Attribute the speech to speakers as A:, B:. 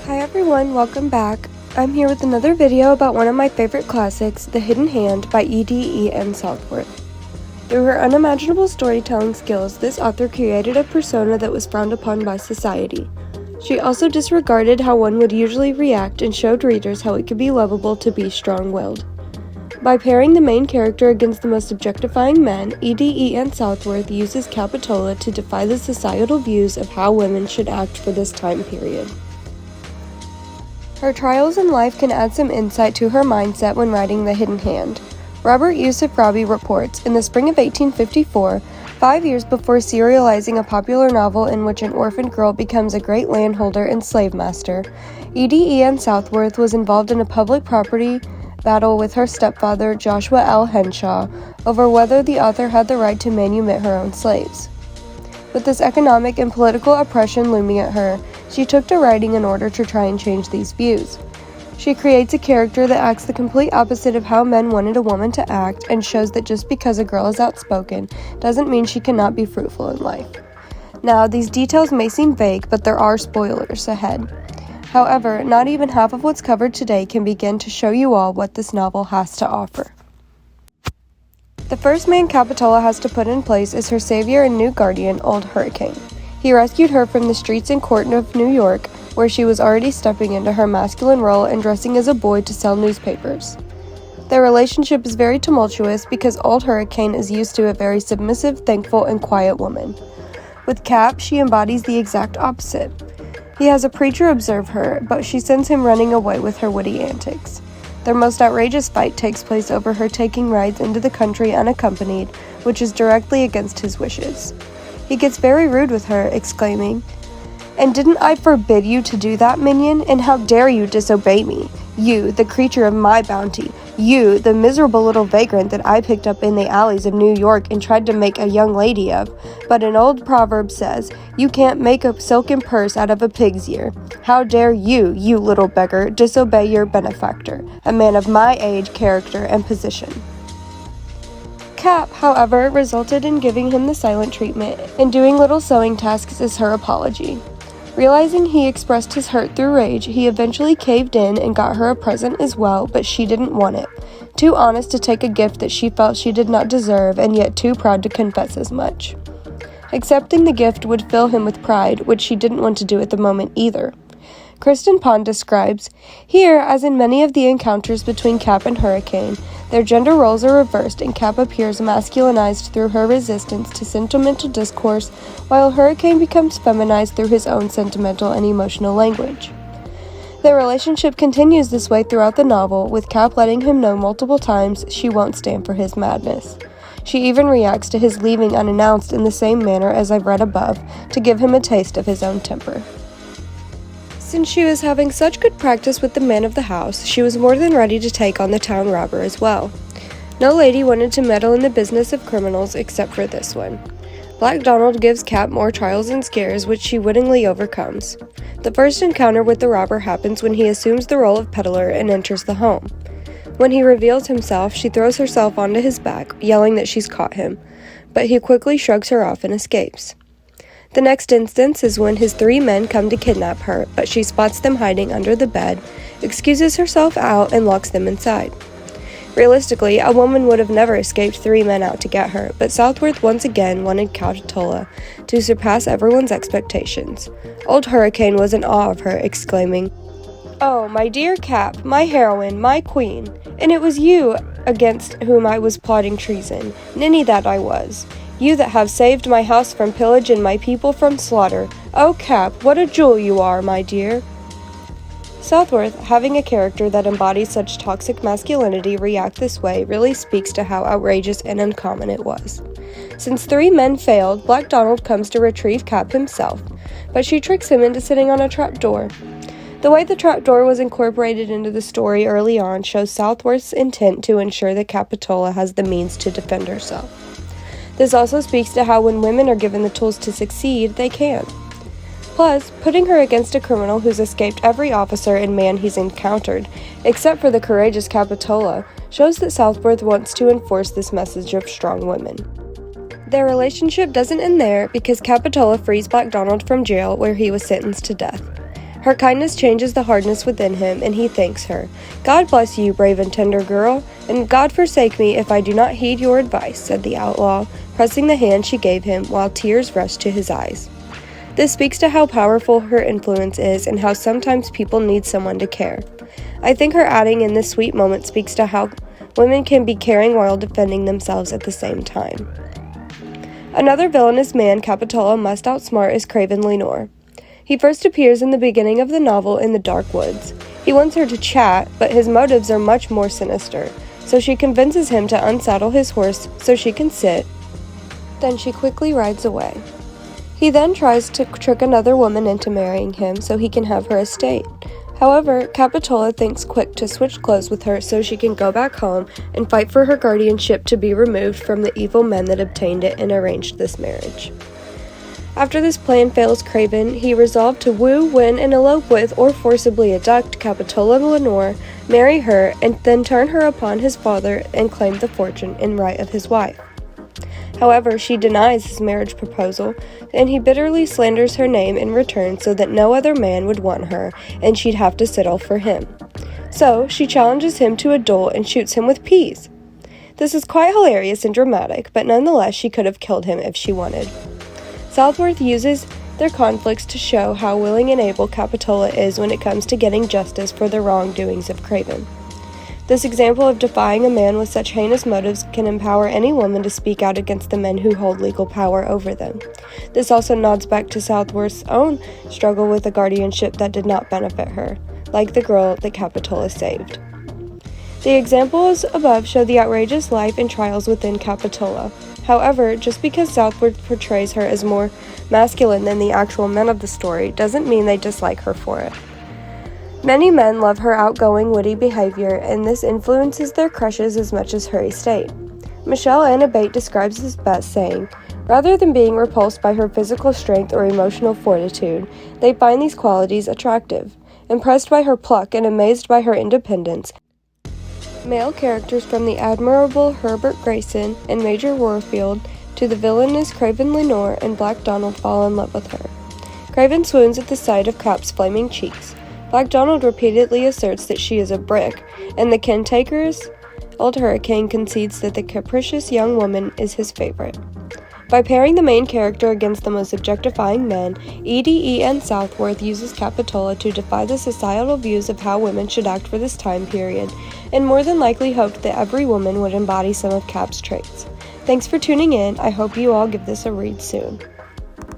A: Hi everyone, welcome back. I'm here with another video about one of my favorite classics, The Hidden Hand by E.D.E.N. Southworth. Through her unimaginable storytelling skills, this author created a persona that was frowned upon by society. She also disregarded how one would usually react and showed readers how it could be lovable to be strong-willed. By pairing the main character against the most objectifying men, E.D.E.N. Southworth uses Capitola to defy the societal views of how women should act for this time period. Her trials in life can add some insight to her mindset when writing The Hidden Hand. Robert Yusuf Rabi reports, in the spring of 1854, 5 years before serializing a popular novel in which an orphaned girl becomes a great landholder and slave master, E.D.E.N. Southworth was involved in a public property battle with her stepfather, Joshua L. Henshaw, over whether the author had the right to manumit her own slaves. With this economic and political oppression looming at her, she took to writing in order to try and change these views. She creates a character that acts the complete opposite of how men wanted a woman to act and shows that just because a girl is outspoken doesn't mean she cannot be fruitful in life. Now, these details may seem vague, but there are spoilers ahead. However, not even half of what's covered today can begin to show you all what this novel has to offer. The first man Capitola has to put in place is her savior and new guardian, Old Hurricane. He rescued her from the streets and court of New York, where she was already stepping into her masculine role and dressing as a boy to sell newspapers. Their relationship is very tumultuous because Old Hurricane is used to a very submissive, thankful, and quiet woman. With Cap, she embodies the exact opposite. He has a preacher observe her, but she sends him running away with her witty antics. Their most outrageous fight takes place over her taking rides into the country unaccompanied, which is directly against his wishes. He gets very rude with her, exclaiming, "And didn't I forbid you to do that, minion? And how dare you disobey me? You, the creature of my bounty. You, the miserable little vagrant that I picked up in the alleys of New York and tried to make a young lady of. But an old proverb says, you can't make a silken purse out of a pig's ear. How dare you, you little beggar, disobey your benefactor, a man of my age, character, and position?" Cap, however, resulted in giving him the silent treatment and doing little sewing tasks as her apology. Realizing he expressed his hurt through rage, he eventually caved in and got her a present as well, but she didn't want it. Too honest to take a gift that she felt she did not deserve, and yet too proud to confess as much. Accepting the gift would fill him with pride, which she didn't want to do at the moment either. Kristen Pond describes, "Here, as in many of the encounters between Cap and Hurricane, their gender roles are reversed and Cap appears masculinized through her resistance to sentimental discourse, while Hurricane becomes feminized through his own sentimental and emotional language." Their relationship continues this way throughout the novel, with Cap letting him know multiple times she won't stand for his madness. She even reacts to his leaving unannounced in the same manner as I've read above, to give him a taste of his own temper. Since she was having such good practice with the man of the house, she was more than ready to take on the town robber as well. No lady wanted to meddle in the business of criminals except for this one. Black Donald gives Cap more trials and scares, which she wittingly overcomes. The first encounter with the robber happens when he assumes the role of peddler and enters the home. When he reveals himself, she throws herself onto his back, yelling that she's caught him, but he quickly shrugs her off and escapes. The next instance is when his 3 men come to kidnap her, but she spots them hiding under the bed, excuses herself out, and locks them inside. Realistically, a woman would have never escaped 3 men out to get her, but Southworth once again wanted Capitola to surpass everyone's expectations. Old Hurricane was in awe of her, exclaiming, "Oh, my dear Cap, my heroine, my queen, and it was you against whom I was plotting treason, ninny that I was. You that have saved my house from pillage and my people from slaughter. Oh, Cap, what a jewel you are, my dear." Southworth, having a character that embodies such toxic masculinity react this way really speaks to how outrageous and uncommon it was. Since 3 men failed, Black Donald comes to retrieve Cap himself, but she tricks him into sitting on a trapdoor. The way the trapdoor was incorporated into the story early on shows Southworth's intent to ensure that Capitola has the means to defend herself. This also speaks to how when women are given the tools to succeed, they can. Plus, putting her against a criminal who's escaped every officer and man he's encountered, except for the courageous Capitola, shows that Southworth wants to enforce this message of strong women. Their relationship doesn't end there because Capitola frees Black Donald from jail where he was sentenced to death. Her kindness changes the hardness within him, and he thanks her. "God bless you, brave and tender girl, and God forsake me if I do not heed your advice," said the outlaw, pressing the hand she gave him while tears rushed to his eyes. This speaks to how powerful her influence is and how sometimes people need someone to care. I think her adding in this sweet moment speaks to how women can be caring while defending themselves at the same time. Another villainous man Capitola must outsmart is Craven Lenore. He first appears in the beginning of the novel in the dark woods. He wants her to chat, but his motives are much more sinister, so she convinces him to unsaddle his horse so she can sit. Then she quickly rides away. He then tries to trick another woman into marrying him so he can have her estate. However, Capitola thinks quick to switch clothes with her so she can go back home and fight for her guardianship to be removed from the evil men that obtained it and arranged this marriage. After this plan fails Craven, he resolved to woo, win, and elope with or forcibly abduct Capitola Lenore, marry her, and then turn her upon his father and claim the fortune in right of his wife. However, she denies his marriage proposal, and he bitterly slanders her name in return so that no other man would want her, and she'd have to settle for him. So, she challenges him to a duel and shoots him with peas. This is quite hilarious and dramatic, but nonetheless she could have killed him if she wanted. Southworth uses their conflicts to show how willing and able Capitola is when it comes to getting justice for the wrongdoings of Craven. This example of defying a man with such heinous motives can empower any woman to speak out against the men who hold legal power over them. This also nods back to Southworth's own struggle with a guardianship that did not benefit her, like the girl that Capitola saved. The examples above show the outrageous life and trials within Capitola. However, just because Southworth portrays her as more masculine than the actual men of the story doesn't mean they dislike her for it. Many men love her outgoing, witty behavior, and this influences their crushes as much as her estate. Michelle Anna Bate describes this best, saying, "Rather than being repulsed by her physical strength or emotional fortitude, they find these qualities attractive. Impressed by her pluck and amazed by her independence, male characters from the admirable Herbert Grayson and Major Warfield to the villainous Craven Lenore and Black Donald fall in love with her. Craven swoons at the sight of Cap's flaming cheeks. Black Donald repeatedly asserts that she is a brick, and the cantankerous old hurricane concedes that the capricious young woman is his favorite. By pairing the main character against the most objectifying men, E.D.E.N. Southworth uses Capitola to defy the societal views of how women should act for this time period, and more than likely hoped that every woman would embody some of Cap's traits. Thanks for tuning in. I hope you all give this a read soon.